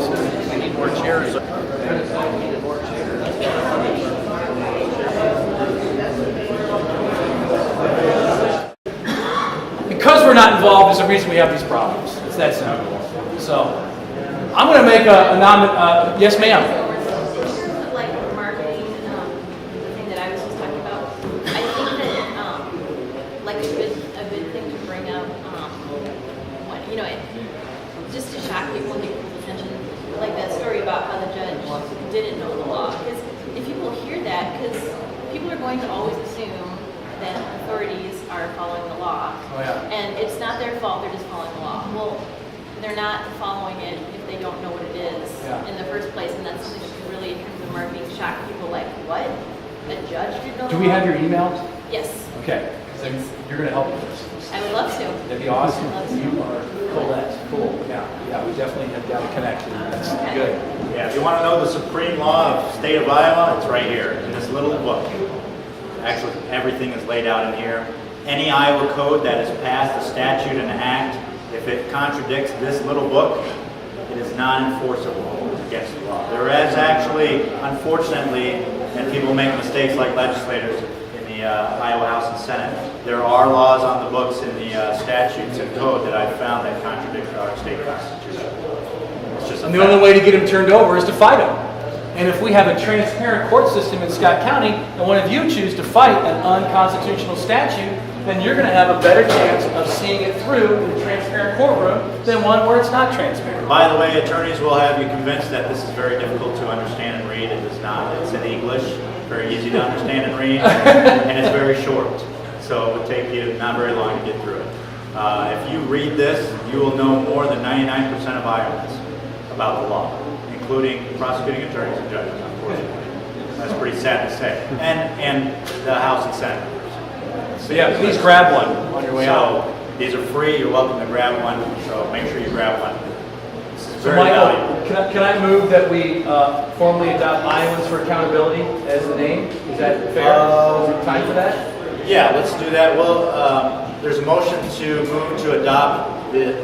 office. We need more chairs. Because we're not involved is the reason we have these problems. It's that simple. So, I'm going to make a yes, ma'am. Like marketing, the thing that I was just talking about. I think that like a good thing to bring up, just to shock people and get people's attention, like that story about how the judge didn't know the law. Because if people hear that, because people are going to always assume that authorities are following the law. Oh, yeah. And it's not their fault, they're just following the law. Well, they're not following it if they don't know what it is in the first place, and that's something that can really, in terms of marketing, shock people like, what? A judge did know? Do we have your email? Yes. Okay. So you're going to help with this. I would love to. That'd be awesome. I'd love to. You are cool. That's cool. Yeah, we definitely have got to connect. That's good. Yeah, if you want to know the supreme law of the state of Iowa, it's right here in this little book. Actually, everything is laid out in here. Any Iowa code that is passed, a statute, an act, if it contradicts this little book, it is non-enforceable against the law. There is actually, unfortunately, and people make mistakes like legislators in the Iowa House and Senate, there are laws on the books in the statutes and code that I've found that contradict our state constitution. It's just And the only way to get them turned over is to fight them. And if we have a transparent court system in Scott County, and one of you choose to fight an unconstitutional statute, then you're going to have a better chance of seeing it through in a transparent courtroom than one where it's not transparent. By the way, attorneys will have you convinced that this is very difficult to understand and read. It is not. It's in English, very easy to understand and read, and it's very short. So it would take you not very long to get through it. If you read this, you will know more than 99% of Iowans about the law, including prosecuting attorneys and judges, unfortunately. That's pretty sad to say. And the House and Senate. So yeah, please grab one on your way out. So these are free. You're welcome to grab one. So make sure you grab one. This is So very Michael, valuable. can I move that we formally adopt Iowans for Accountability as the name? Is that fair? Is it time for that? Yeah, let's do that. Well, there's a motion to move to adopt the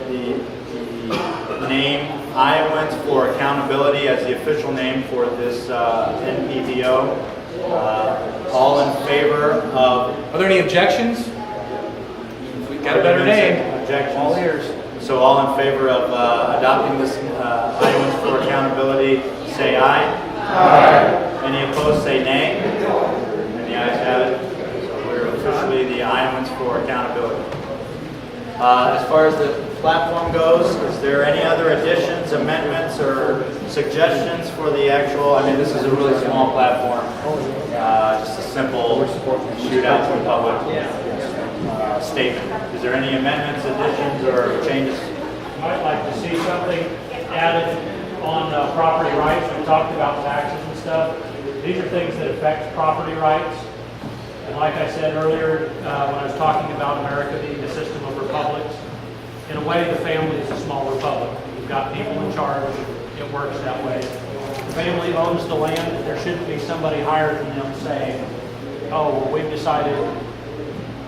name Iowans for Accountability as the official name for this NPPO. All in favor of... Are there any objections? We've got a better name. Objections? All ears. So all in favor of adopting this Iowans for Accountability, say aye. Aye. Any opposed, say nay. And the ayes have it. So we're officially the Iowans for Accountability. As far as the platform goes, is there any other additions, amendments, or suggestions for the actual? I mean, this is a really small platform. Just a simple shoot out to the public statement. Is there any amendments, additions, or changes? I'd like to see something added on property rights. We talked about taxes and stuff. These are things that affect property rights. And like I said earlier, when I was talking about America being a system of republics, in a way, the family is a small republic. You've got people in charge. It works that way. The family owns the land. There shouldn't be somebody higher than them saying, oh, well, we've decided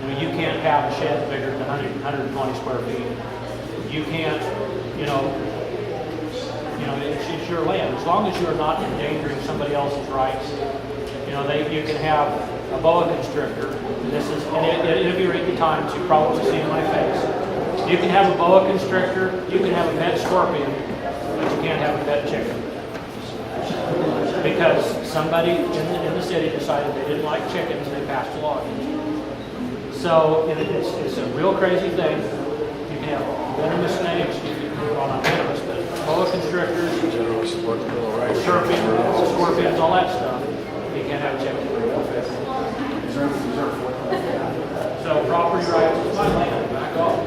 you can't have a shed bigger than 120 square feet. You can't, it's your land. As long as you're not endangering somebody else's rights, you can have a boa constrictor. And it'll be right times you probably see in my face. You can have a boa constrictor, you can have a pet scorpion, but you can't have a pet chicken. Because somebody in the city decided they didn't like chickens and they passed a law against it. So it's a real crazy thing. You can have venomous snakes, well, not venomous, but boa constrictors, scorpions, all that stuff. You can't have chickens. So property rights is my land, back off.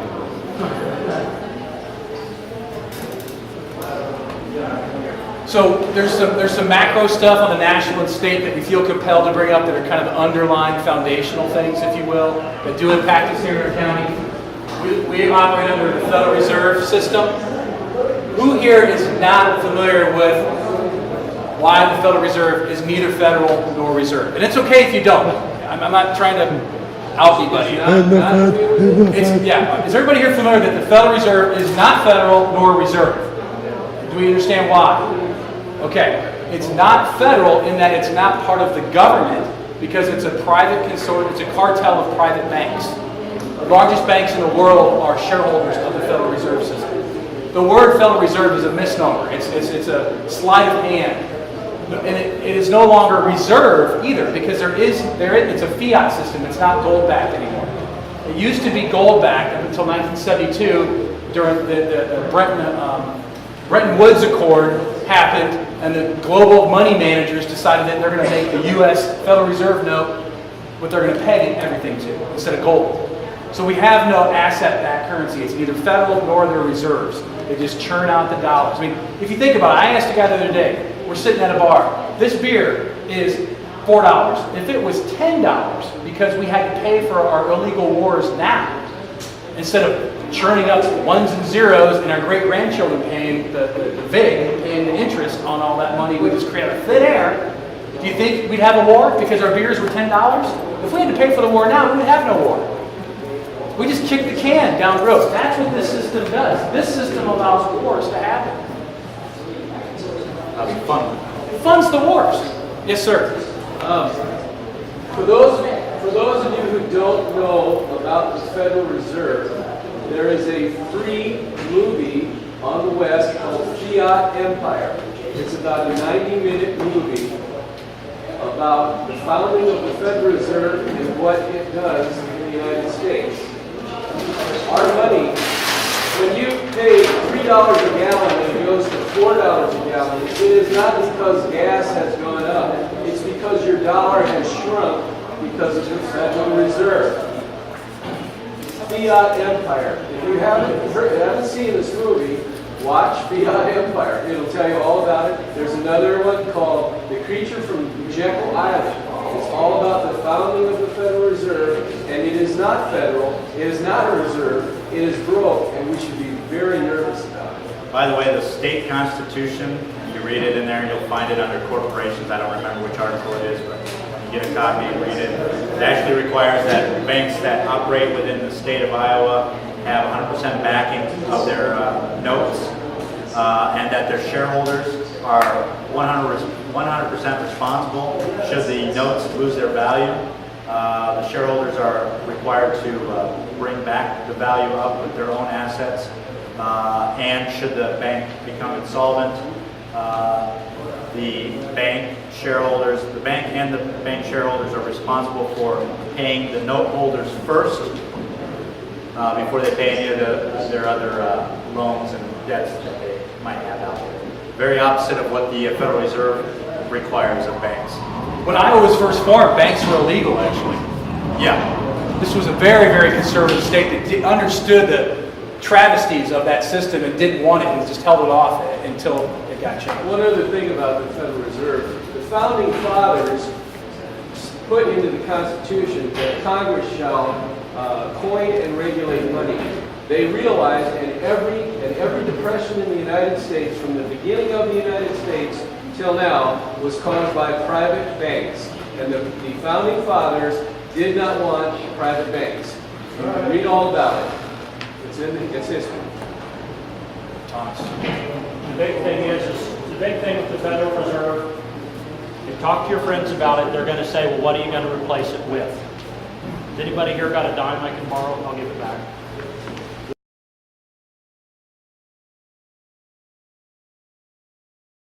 So there's some macro stuff on the national and state that we feel compelled to bring up that are kind of underlying foundational things, if you will, that do impact us here in our county. We operate under the Federal Reserve System. Who here is not familiar with why the Federal Reserve is neither federal nor reserve? And it's okay if you don't. I'm not trying to out anybody. Is everybody here familiar that the Federal Reserve is not federal nor reserve? Do we understand why? Okay, it's not federal in that it's not part of the government because it's a private consortium, it's a cartel of private banks. The largest banks in the world are shareholders of the Federal Reserve System. The word Federal Reserve is a misnomer. It's a sleight of hand. And it is no longer reserve either because it's a fiat system. It's not gold-backed anymore. It used to be gold-backed up until 1972 during the Bretton Woods Accord happened and the global money managers decided that they're going to make the U.S. Federal Reserve note what they're going to peg everything to instead of gold. So we have no asset-backed currency. It's neither federal nor their reserves. They just churn out the dollars. I mean, if you think about it, I asked a guy the other day, we're sitting at a bar. This beer is $4. If it was $10 because we had to pay for our illegal wars now, instead of churning up ones and zeros and our great-grandchildren paying the VIG, paying the interest on all that money we just create out of thin air, do you think we'd have a war because our beers were $10? If we had to pay for the war now, we would have no war. We just kick the can down the road. That's what this system does. This system allows wars to happen. That'd be fun. It funds the wars. Yes, sir. For those of you who don't know about the Federal Reserve, there is a free movie on the West called Fiat Empire. It's about a 90-minute movie about the founding of the Federal Reserve and what it does in the United States. Our money, when you pay $3 a gallon and it goes to $4 a gallon, it is not because gas has gone up. It's because your dollar has shrunk because of the Federal Reserve. Fiat Empire. If you haven't seen this movie, watch Fiat Empire. It'll tell you all about it. There's another one called The Creature from Jekyll Island. It's all about the founding of the Federal Reserve, and it is not federal, it is not a reserve, it is broke, and we should be very nervous about it. By the way, the state constitution, you read it in there, you'll find it under corporations. I don't remember which article it is, but when you get a copy and read it. It actually requires that banks that operate within the state of Iowa have 100% backing of their notes, and that their shareholders are 100% responsible should the notes lose their value. The shareholders are required to bring back the value up with their own assets, and should the bank become insolvent, the bank and the bank shareholders are responsible for paying the note holders first before they pay any of their other loans and debts that they might have out there. Very opposite of what the Federal Reserve requires of banks. When Iowa was first formed, banks were illegal, actually. Yeah. This was a very, very conservative state that understood the travesties of that system and didn't want it and just held it off until it got changed. One other thing about the Federal Reserve, the Founding Fathers put into the Constitution that Congress shall coin and regulate money. They realized, and every depression in the United States, from the beginning of the United States till now, was caused by private banks. And the Founding Fathers did not want private banks. You can read all about it. It's history. Thomas. The big thing the big thing with the Federal Reserve, you talk to your friends about it, they're going to say, well, what are you going to replace it with? Has anybody here got a dime I can borrow? I'll give it back.